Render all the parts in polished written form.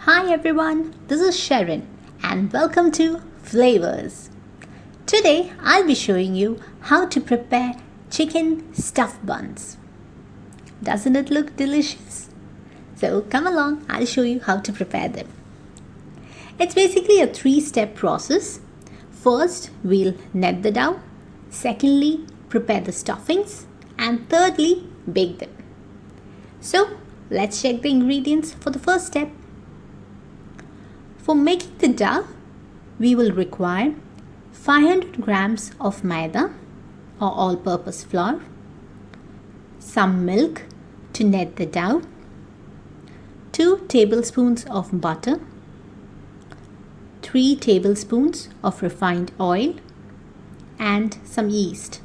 Hi everyone, this is Sharon and welcome to Flavours. Today I'll be showing you how to prepare chicken stuffed buns. Doesn't it look delicious? So come along, I'll show you how to prepare them. It's basically a 3-step process. First, we'll knead the dough. Secondly, prepare the stuffings. And thirdly, bake them. So let's check the ingredients for the first step. For making the dough, we will require 500 grams of maida or all-purpose flour, some milk to knead the dough, 2 tablespoons of butter, 3 tablespoons of refined oil, and some yeast.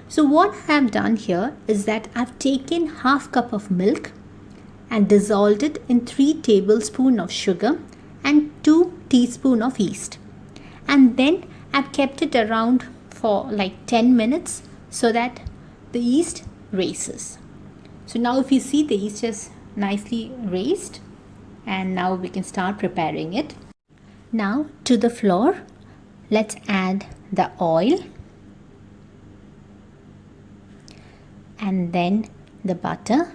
So what I have done here is that I've taken half cup of milk and dissolved it in 3 tablespoons of sugar and 2 teaspoons of yeast, and then I've kept it around for like 10 minutes so that the yeast raises. So now if you see, the yeast is nicely raised, and now we can start preparing it. Now to the flour, let's add the oil and then the butter.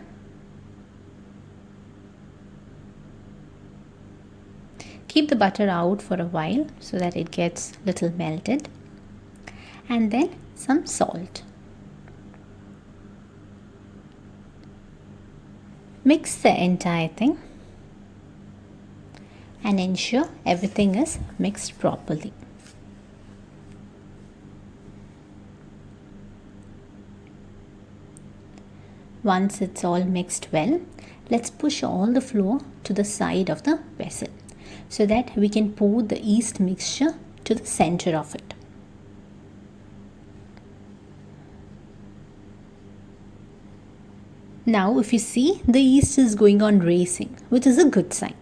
Keep the butter out for a while so that it gets little melted, and then some salt. Mix the entire thing and ensure everything is mixed properly. Once it's all mixed well, let's push all the flour to the side of the vessel so that we can pour the yeast mixture to the center of it. Now if you see, the yeast is going on raising, which is a good sign.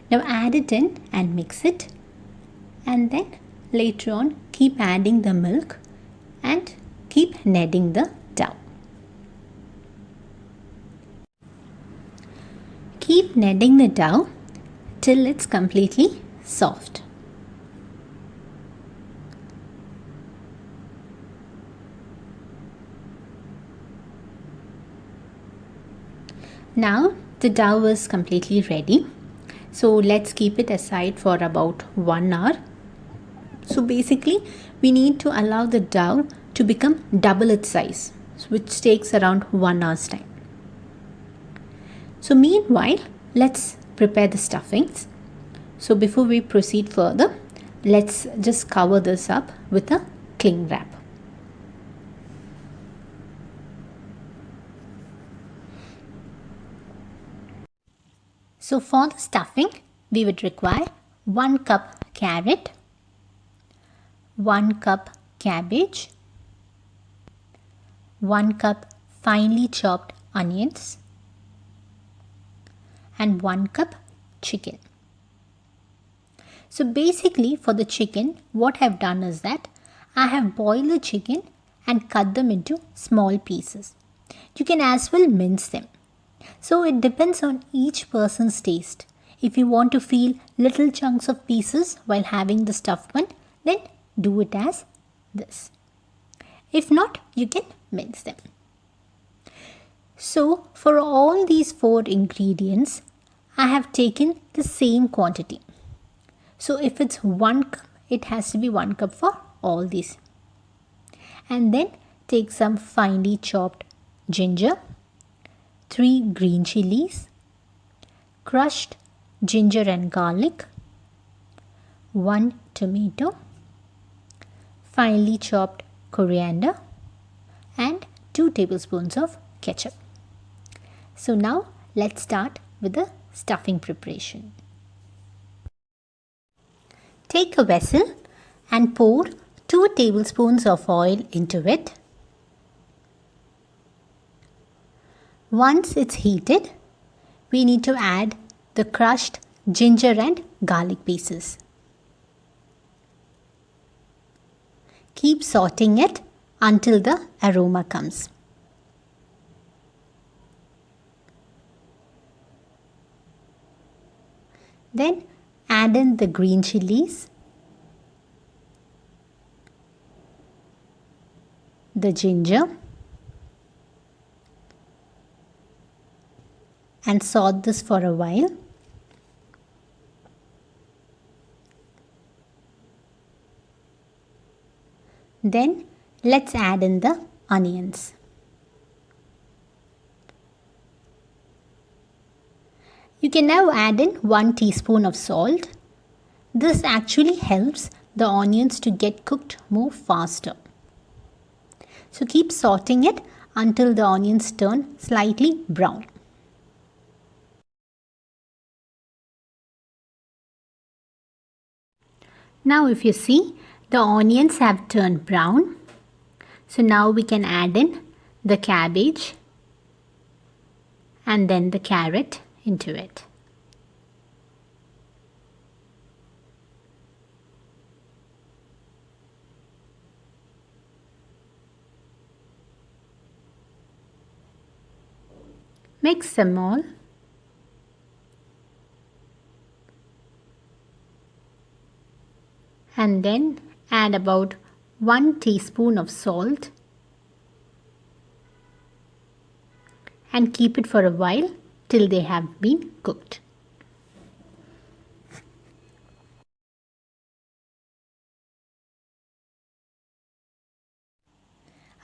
Now add it in and mix it, and then later on keep adding the milk and keep kneading the dough. Keep kneading the dough till it's completely soft. Now the dough is completely ready. So let's keep it aside for about 1 hour. So basically we need to allow the dough to become double its size, which takes around 1 hour's time. So meanwhile, let's prepare the stuffings. So before we proceed further, let's just cover this up with a cling wrap. So for the stuffing, we would require 1 cup carrot, 1 cup cabbage, 1 cup finely chopped onions, and 1 cup chicken. So basically for the chicken, what I've done is that I have boiled the chicken and cut them into small pieces. You can as well mince them. So it depends on each person's taste. If you want to feel little chunks of pieces while having the stuffed one, then do it as this. If not, you can mince them. So for all these 4 ingredients, I have taken the same quantity. So if it's 1 cup, it has to be 1 cup for all these. And then take some finely chopped ginger, 3 green chilies, crushed ginger and garlic, 1 tomato, finely chopped coriander, and 2 tablespoons of ketchup. So now let's start with the stuffing preparation. Take a vessel and pour 2 tablespoons of oil into it. Once it's heated, we need to add the crushed ginger and garlic pieces. Keep sauteing it until the aroma comes. Then add in the green chilies, the ginger, and saute this for a while. Then let's add in the onions. You can now add in 1 teaspoon of salt. This actually helps the onions to get cooked more faster. So keep sauteing it until the onions turn slightly brown. Now if you see, the onions have turned brown. So now we can add in the cabbage and then the carrot into it. Mix them all. And then add about 1 teaspoon of salt and keep it for a while till they have been cooked.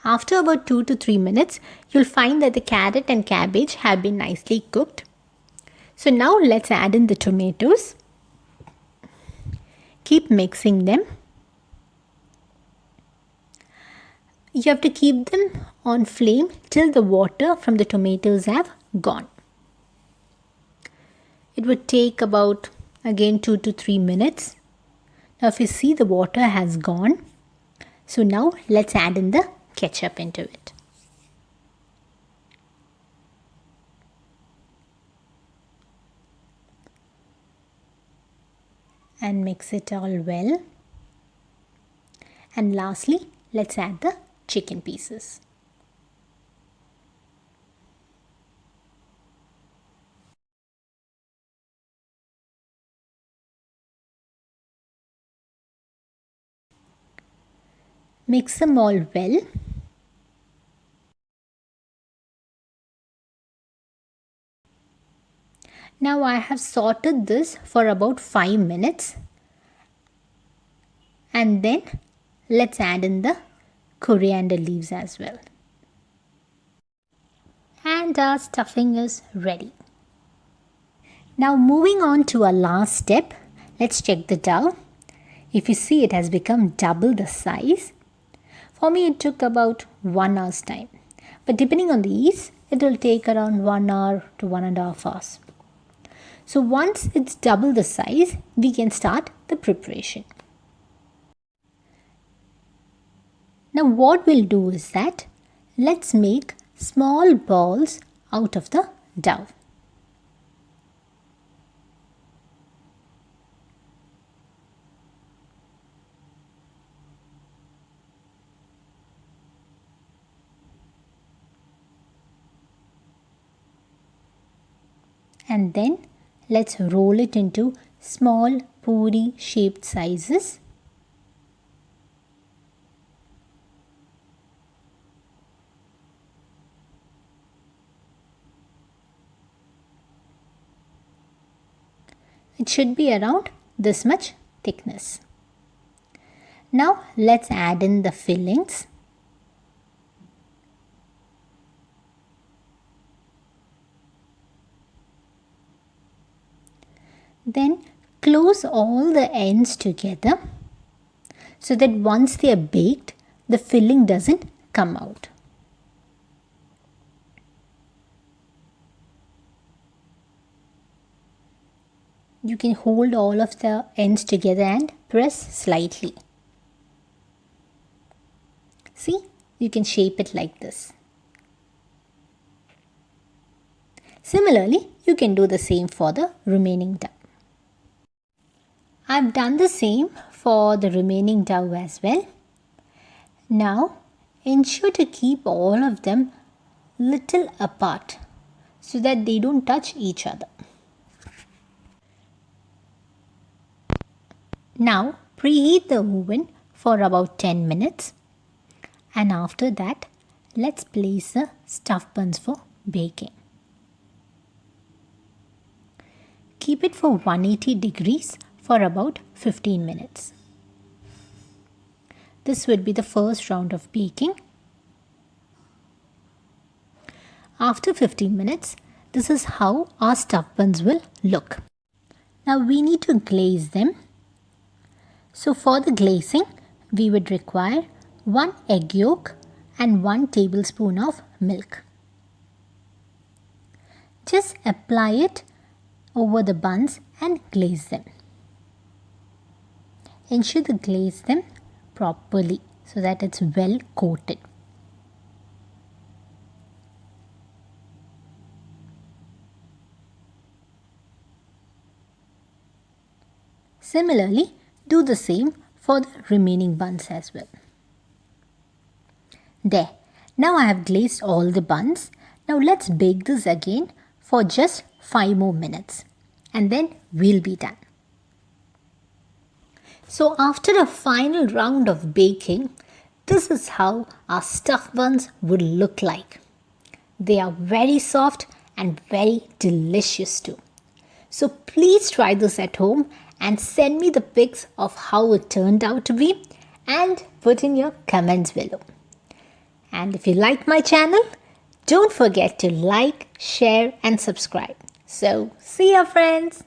After about 2 to 3 minutes, you'll find that the carrot and cabbage have been nicely cooked. So now let's add in the tomatoes. Keep mixing them. You have to keep them on flame till the water from the tomatoes have gone. It would take about again 2 to 3 minutes. Now if you see, the water has gone. So now let's add in the ketchup into it. And mix it all well. And lastly, let's add the chicken pieces. Mix them all well. Now I have sauteed this for about 5 minutes. And then let's add in the coriander leaves as well. And our stuffing is ready. Now moving on to our last step, let's check the dough. If you see, it has become double the size. For me it took about 1 hour's time. But depending on the yeast, it will take around 1 hour to 1.5 hours. So once it's double the size, we can start the preparation. Now what we'll do is that let's make small balls out of the dough. And then let's roll it into small puri shaped sizes. It should be around this much thickness. Now let's add in the fillings. Then close all the ends together so that once they are baked, the filling doesn't come out. You can hold all of the ends together and press slightly. See, you can shape it like this. Similarly, you can do the same for the remaining dough. I've done the same for the remaining dough as well. Now, ensure to keep all of them little apart so that they don't touch each other. Now preheat the oven for about 10 minutes, and after that let's place the stuffed buns for baking. Keep it for 180 degrees for about 15 minutes. This would be the first round of baking. After 15 minutes, this is how our stuffed buns will look. Now we need to glaze them. So for the glazing, we would require 1 egg yolk and 1 tablespoon of milk. Just apply it over the buns and glaze them. Ensure to glaze them properly so that it's well coated. Similarly, do the same for the remaining buns as well. There. Now I have glazed all the buns. Now let's bake this again for just 5 more minutes, and then we'll be done. So after a final round of baking, this is how our stuffed buns would look like. They are very soft and very delicious too. So please try this at home and send me the pics of how it turned out to be and put in your comments below. And if you like my channel, don't forget to like, share and subscribe. So see ya friends.